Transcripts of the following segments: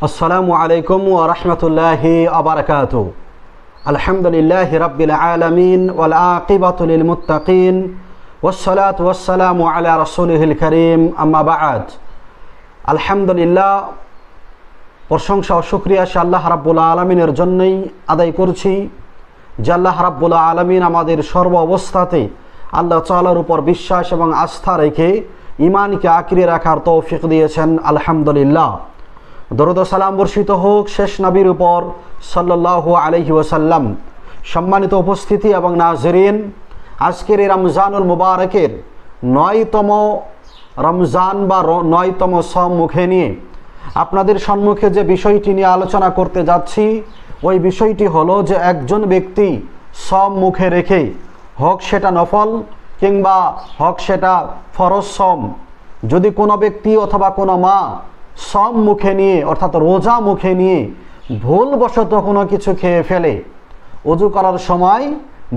আসসালামু আলাইকুম ওয়া রাহমাতুল্লাহি ওয়া বারাকাতুহু। আলহামদুলিল্লাহি রাব্বিল আলামিন ওয়াল আকিবাতু লিল মুত্তাকিন ওয়াসসালাতু ওয়াসসালামু আলা রাসূলিহিল কারীম, আম্মা বা'দ। আলহামদুলিল্লাহ, প্রশংসা ও শুকরিয়া সে আল্লাহ রাব্বুল আলামিনের জন্যই আদায় করছি যে আল্লাহ রাব্বুল আলামিন আমাদের সর্ব অবস্থাতে আল্লাহ তাআলার উপর বিশ্বাস এবং আস্থা রেখে ঈমানকে আঁকড়ে রাখার তৌফিক দিয়েছেন। আলহামদুলিল্লাহ। দরুদ ও সালাম বর্ষিত হোক শেষ নবীর উপর সাল্লাল্লাহু আলাইহি ওয়াসাল্লাম। সম্মানিত উপস্থিতি এবং নাজরিন, আজকের এই রমজানুল মুবারকের ৯তম রমজান বা ৯তম সম মুখে নিয়ে আপনাদের সম্মুখে যে বিষয়টি নিয়ে আলোচনা করতে যাচ্ছি, ওই বিষয়টি হলো যে একজন ব্যক্তি সম মুখে রেখে, হোক সেটা নফল কিংবা হোক সেটা ফরজ সম, যদি কোনো ব্যক্তি অথবা কোনো মা সম মুখে নিয়ে অর্থাৎ রোজা মুখে নিয়ে ভুলবশত কোনো কিছু খেয়ে ফেলে, ওযু করার সময়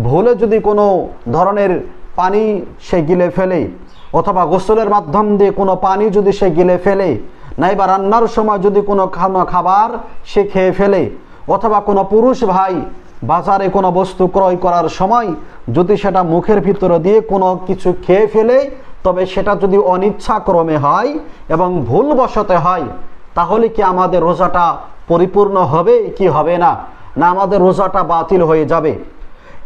ভুলে যদি কোনো ধরনের পানি সে গিলে ফেলে, অথবা গোসলের মাধ্যম দিয়ে কোনো পানি যদি সে গিলে ফেলে, নাইবা রান্নার সময় যদি কোনো খাবার সে খেয়ে ফেলে, অথবা কোনো পুরুষ ভাই বাজারে কোনো বস্তু ক্রয় করার সময় যদি সেটা মুখের ভিতরে দিয়ে কোনো কিছু খেয়ে ফেলে, তবে সেটা যদি অনিচ্ছাক্রমে হয় এবং ভুলবশতে হয়, তাহলে কি আমাদের রোজাটা পরিপূর্ণ হবে কি হবে না, না আমাদের রোজাটা বাতিল হয়ে যাবে?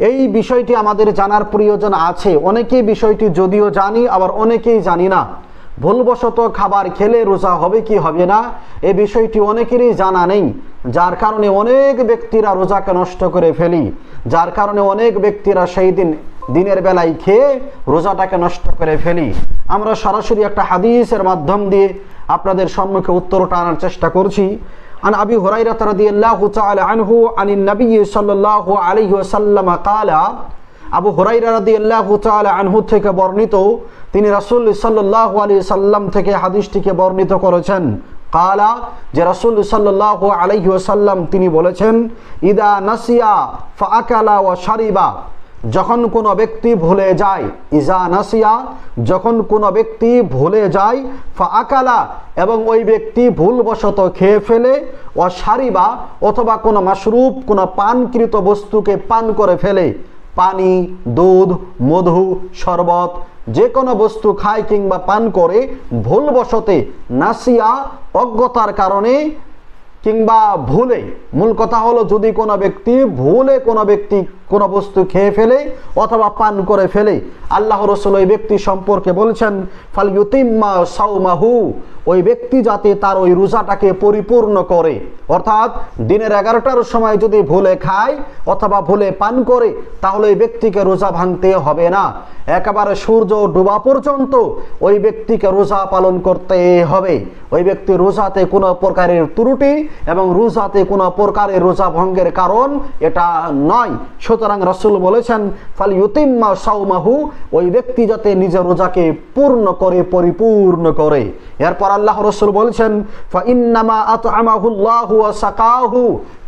এই বিষয়টি আমাদের জানার প্রয়োজন আছে। অনেকেই বিষয়টি যদিও জানি, আবার অনেকেই জানি না। ভুলবশত খাবার খেলে রোজা হবে কি হবে না, এই বিষয়টি অনেকেরই জানা নেই, যার কারণে অনেক ব্যক্তিরা রোজাকে নষ্ট করে ফেলি, যার কারণে অনেক ব্যক্তিরা সেই দিনের বেলায় খেয়ে রোজাটাকে নষ্ট করে ফেলি। আমরা সরাসরি একটা হাদিসের মাধ্যম দিয়ে আপনাদের সম্মুখে উত্তরটা আনার চেষ্টা করছি। আন আবি হুরায়রা রাদিয়াল্লাহু তাআলা আনহু আনিন নবী সাল্লাল্লাহু আলাইহি ওয়াসাল্লাম ক্বালা, আবু হুরায়রা রাদিয়াল্লাহু তাআলা আনহু থেকে বর্ণিত, তিনি রাসূল সাল্লাল্লাহু আলাইহি সাল্লাম থেকে হাদিসটিকে বর্ণিত করেছেন। ক্বালা, যে রাসূল সাল্লাল্লাহু আলাইহি ওয়াসাল্লাম তিনি বলেছেন, ইদা নাসিয়া ফাআকালা ওয়া শারিবা, যখন কোনো ব্যক্তি ভুলে যায়, ইজা নাসিয়া, যখন কোনো ব্যক্তি ভুলে যায়, ফাআকালা, এবং ওই ব্যক্তি ভুলবশত খেয়ে ফেলে, ও শারিবা, অথবা কোনো মাশরুব কোনো পানকৃত বস্তুকে পান করে ফেলে, পানি, দুধ, মধু, শরবত, যে কোনো বস্তু খায় কিংবা পান করে ভুলবশতে, নাসিয়া অজ্ঞতার কারণে কিংবা ভুলে, মূল কথা হলো যদি কোনো ব্যক্তি ভুলে কোনো বস্তু খেয়ে ফেলে অথবা পান করে ফেলে, আল্লাহ রাসূল ওই ব্যক্তি সম্পর্কে বলছেন, ফালইউতিম্মা সাওমাহু, ওই ব্যক্তি যাতে তার ওই রোজাটাকে পরিপূর্ণ করে। অর্থাৎ দিনের 11টার সময় যদি ভুলে খায় অথবা ভুলে পান করে, তাহলে ওই ব্যক্তিকে রোজা ভাঙতে হবে না। একেবারে সূর্য ডোবা পর্যন্ত ওই ব্যক্তিকে রোজা পালন করতে হবে। ওই ব্যক্তি রোজাতে কোনো প্রকারের ত্রুটি এবং রোজাতে কোনো প্রকারের রোজা ভঙ্গের কারণ এটা নয়। সুতরাং রাসূল বলেছেন, ফালইউতিম্মা সাওমাহু, ওই ব্যক্তি যাতে নিজের রোজাকে পূর্ণ করে, পরিপূর্ণ করে। এরপর আল্লাহ রাসূল বলছেন, ফাইন্নামা আত'আমাহুল্লাহু ওয়া সাকাহু,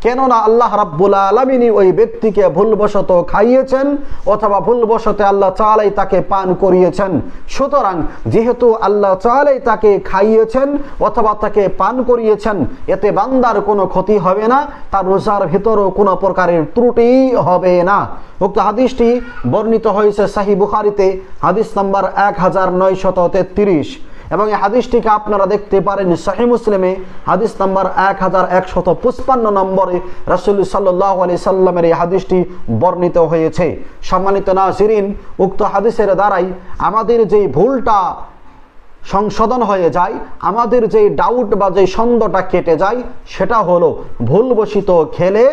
কেননা আল্লাহ রাব্বুল আলামিন ওই ব্যক্তিকে ভুলবশত খাইয়েছেন অথবা ভুলবশত আল্লাহ তাআলাই তাকে পান করিয়েছেন। সুতরাং যেহেতু আল্লাহ তাআলাই তাকে খাইয়েছেন অথবা তাকে পান করিয়েছেন, এতে বান্দার কোনো ক্ষতি হবে না, তার রোজার ভিতরেও কোনো প্রকারের ত্রুটি হবে না। উক্ত হাদিসটি বর্ণিত হয়েছে সহিহ বুখারীতে, হাদিস নাম্বার 1933, এবং এই হাদিসটিকে আপনারা দেখতে পারেন সহিহ মুসলিমে হাদিস নাম্বার 1155 নম্বরে রাসূল সাল্লাল্লাহু আলাইহি সাল্লামের এই হাদিসটি বর্ণিত হয়েছে। সম্মানিত নাযিরিন, উক্ত হাদিসের দ্বারাই আমাদের যে ভুলটা সংশোধন হয়ে যায়, আমাদের যে ডাউট বা যে সন্দেহটা কেটে যায়, সেটা হলো ভুলবশত খেলে,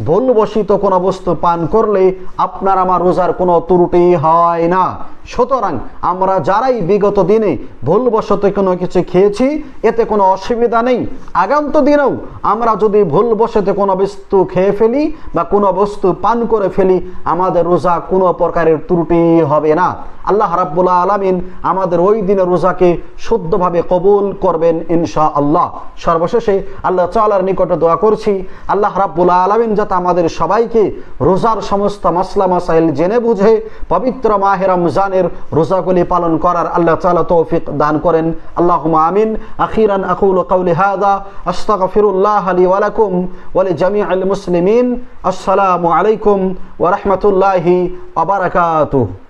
ভুলবশত কোনো বস্তু পান করলে আপনার আমার রোজার কোনো ত্রুটি হয় না। সুতরাং আমরা যারাই বিগত দিনে ভুলবশত কোনো কিছু খেয়েছি, এতে কোনো অসুবিধা নেই। আগান্ত দিনেও আমরা যদি ভুলবশত কোনো বস্তু খেয়ে ফেলি বা কোনো বস্তু পান করে ফেলি, আমাদের রোজা কোনো প্রকারের ত্রুটি হবে না। আল্লাহ রাব্বুল আলামিন আমাদের ওই দিনের রোজাকে শুদ্ধভাবে কবুল করবেন ইনশাআল্লাহ। সর্বশেষে আল্লাহ তাআলার নিকটে দোয়া করছি, আল্লাহ রাব্বুল আলামিন যাতে আমাদের সবাইকে রোজার সমস্ত মাসলা মাসাইল জেনে বুঝে পবিত্র মাহে রমজানে রমজানের রোজাগুলি পালন করার আল্লাহ তাআলা তৌফিক দান করেন। আল্লাহুম্মা আমিন। আখিরান আকুলু কাওলি হাযা আস্তাগফিরুল্লাহ লি ওয়া লাকুম ওয়া লিজামিআল মুসলিমিন। আসসালামু আলাইকুম ওয়া রাহমাতুল্লাহি ওয়া বারাকাতুহু।